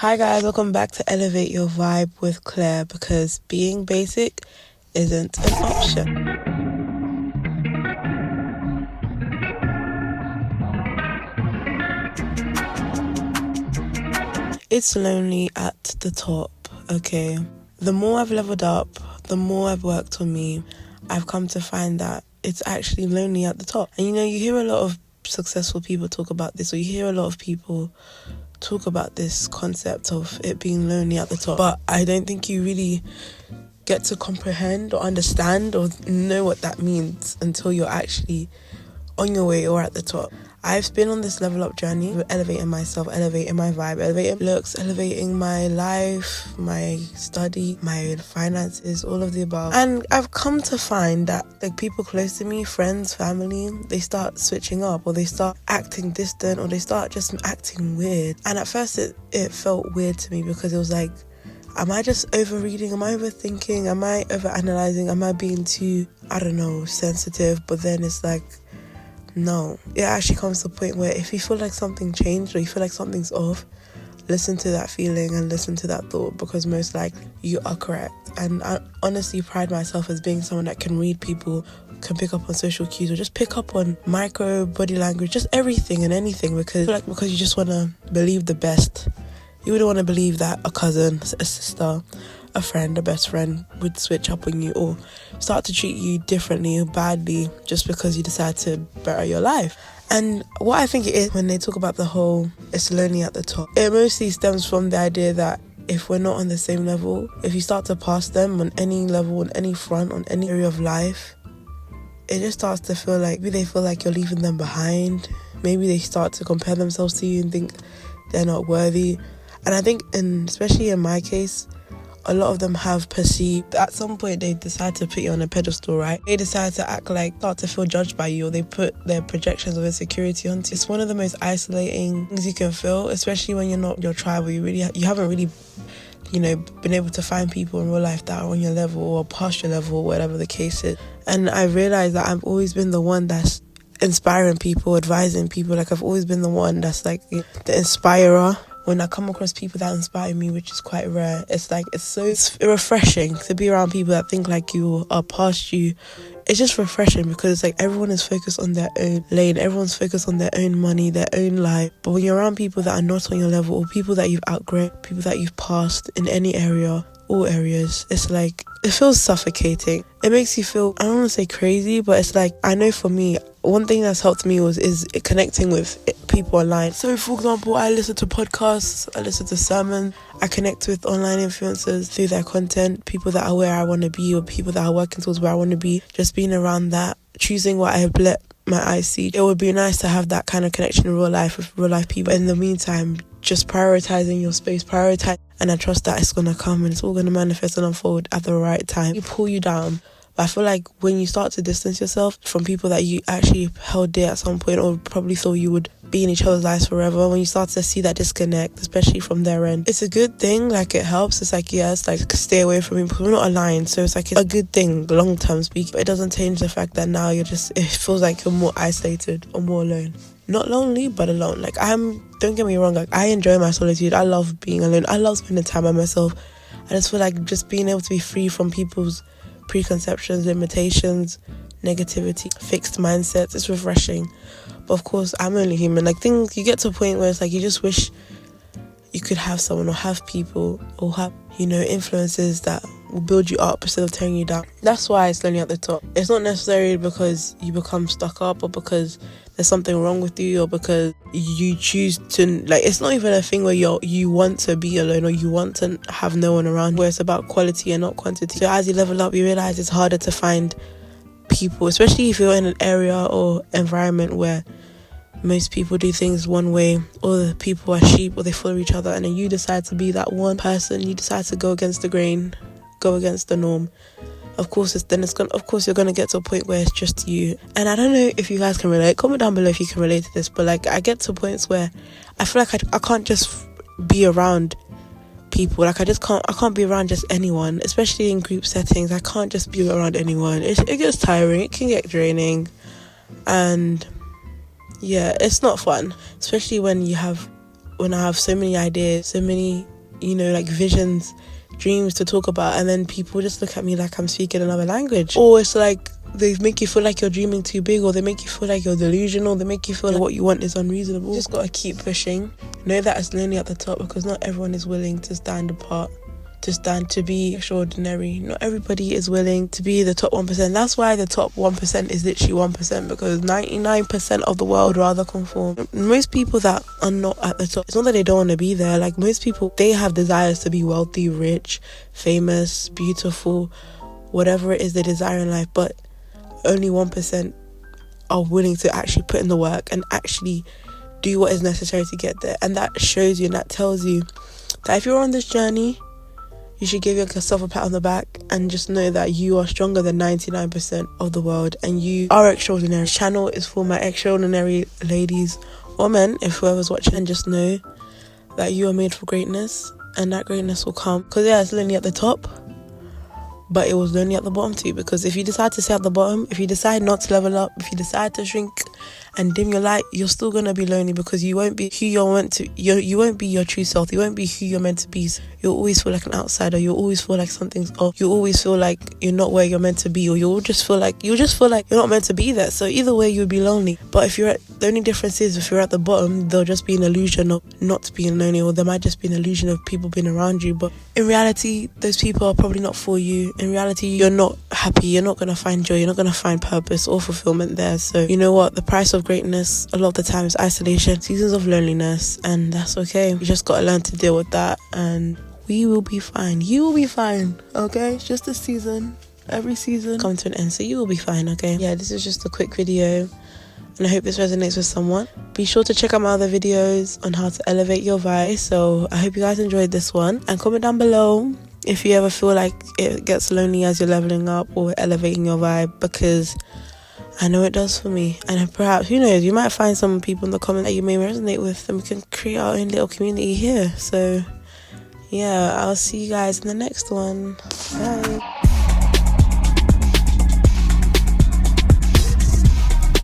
Hi guys, welcome back to Elevate Your Vibe with Claire, because being basic isn't an option. It's lonely at the top, okay? The more I've leveled up, the more I've worked on me, I've come to find that it's actually lonely at the top. And you hear a lot of successful people talk about this, or you hear a lot of people talk about this concept of it being lonely at the top, but I don't think you really get to comprehend or understand or know what that means until you're actually on your way or at the top. I've been on this level up journey, elevating myself, elevating my vibe, elevating looks, elevating my life, my study, my finances, all of the above. And I've come to find that people close to me, friends, family, they start switching up, or they start acting distant, or they start just acting weird. And at first it felt weird to me, because it was like, am I just overreading? Am I overthinking? Am I overanalyzing? Am I being too, sensitive? But then it's like, no, it actually comes to a point where if you feel like something changed or you feel like something's off, listen to that feeling and listen to that thought, because most likely you are correct. And I honestly pride myself as being someone that can read people, can pick up on social cues, or just pick up on micro body language, just everything and anything, because you just want to believe the best. You wouldn't want to believe that a cousin, a sister, a friend, a best friend would switch up on you or start to treat you differently or badly just because you decide to better your life. And what I think it is when they talk about the whole it's lonely at the top, it mostly stems from the idea that if we're not on the same level, if you start to pass them on any level, on any front, on any area of life, it just starts to feel like maybe they feel like you're leaving them behind. Maybe they start to compare themselves to you and think they're not worthy. And I think, especially in my case, a lot of them have perceived, at some point they decide to put you on a pedestal, right? They decide to start to feel judged by you, or they put their projections of insecurity onto you. It's one of the most isolating things you can feel, especially when you're not your tribe, or you haven't really, been able to find people in real life that are on your level or past your level, or whatever the case is. And I realized that I've always been the one that's inspiring people, advising people. I've always been the one that's the inspirer. When I come across people that inspire me, which is quite rare, it's so refreshing to be around people that think like you, are past you. It's just refreshing, because everyone is focused on their own lane, everyone's focused on their own money, their own life. But when you're around people that are not on your level, or people that you've outgrown, people that you've passed in any area, all areas, it feels suffocating. It makes you feel, I don't want to say crazy, but I know for me, one thing that's helped me is connecting with people online. So for example, I listen to podcasts, I listen to sermons, I connect with online influencers through their content, people that are where I want to be, or people that are working towards where I want to be. Just being around that, choosing what I have let my eyes see. It would be nice to have that kind of connection in real life with real life people. In the meantime, just prioritizing your space, and I trust that it's going to come and it's all going to manifest and unfold at the right time. You pull you down. But I feel like when you start to distance yourself from people that you actually held dear at some point, or probably thought you would be in each other's lives forever, when you start to see that disconnect, especially from their end, it's a good thing. It helps. It's stay away from me, because we're not aligned. So it's a good thing, long term speaking. But it doesn't change the fact that now it feels like you're more isolated or more alone. Not lonely, but alone. Don't get me wrong, I enjoy my solitude. I love being alone. I love spending time by myself. I just feel like just being able to be free from people's preconceptions, limitations, negativity, fixed mindsets, it's refreshing. But of course, I'm only human. Things, you get to a point where it's you just wish you could have someone, or have people, or have, influences that will build you up instead of tearing you down. That's why it's lonely at the top. It's not necessarily because you become stuck up, or because there's something wrong with you, or because you choose to, it's not even a thing where you want to be alone, or you want to have no one around, where it's about quality and not quantity. So as you level up, you realize it's harder to find people, especially if you're in an area or environment where most people do things one way, or the people are sheep, or they follow each other, and then you decide to be that one person. You decide to go against the grain, go against the norm. Of course, you're gonna get to a point where it's just you. And I don't know if you guys can relate. Comment down below if you can relate to this. But I get to points where I feel like I can't just be around people. I can't be around just anyone, especially in group settings. I can't just be around anyone. It gets tiring. It can get draining, and yeah, it's not fun. Especially when I have so many ideas, so many you know, like visions, dreams to talk about, and then people just look at me like I'm speaking another language. Or it's like they make you feel like you're dreaming too big, or they make you feel like you're delusional, they make you feel like what you want is unreasonable. You just gotta keep pushing. Know that it's lonely at the top, because not everyone is willing to stand apart, to stand, to be extraordinary. Not everybody is willing to be the top 1%. That's why the top 1% is literally 1%, because 99% of the world would rather conform. Most people that are not at the top, it's not that they don't want to be there. Like, most people, they have desires to be wealthy, rich, famous, beautiful, whatever it is they desire in life, but only 1% are willing to actually put in the work and actually do what is necessary to get there. And that shows you, and that tells you that if you're on this journey, you should give yourself a pat on the back and just know that you are stronger than 99% of the world, and you are extraordinary. This channel is for my extraordinary ladies or men, if whoever's watching, and just know that you are made for greatness, and that greatness will come. Because yeah, it's lonely at the top, but it was lonely at the bottom too, because if you decide to stay at the bottom, if you decide not to level up, if you decide to shrink and dim your light, you're still gonna be lonely, because you won't be who you're meant to. You won't be your true self. You won't be who you're meant to be. You'll always feel like an outsider. You'll always feel like something's off. You'll always feel like you're not where you're meant to be, or you'll just feel like you're not meant to be there. So either way, you'll be lonely. But the only difference is, if you're at the bottom, there'll just be an illusion of not being lonely, or there might just be an illusion of people being around you. But in reality, those people are probably not for you. In reality, you're not happy. You're not gonna find joy. You're not gonna find purpose or fulfillment there. So you know what? The price of greatness a lot of the time is isolation, seasons of loneliness, and that's okay. You just gotta learn to deal with that, and we will be fine. You will be fine, okay? It's just a season. Every season come to an end, so you will be fine, okay? Yeah, this is just a quick video, and I hope this resonates with someone. Be sure to check out my other videos on how to elevate your vibe. So I hope you guys enjoyed this one, and comment down below if you ever feel like it gets lonely as you're leveling up or elevating your vibe, because I know it does for me. And perhaps, who knows, you might find some people in the comment that you may resonate with, and we can create our own little community here. So yeah, I'll see you guys in the next one. Bye.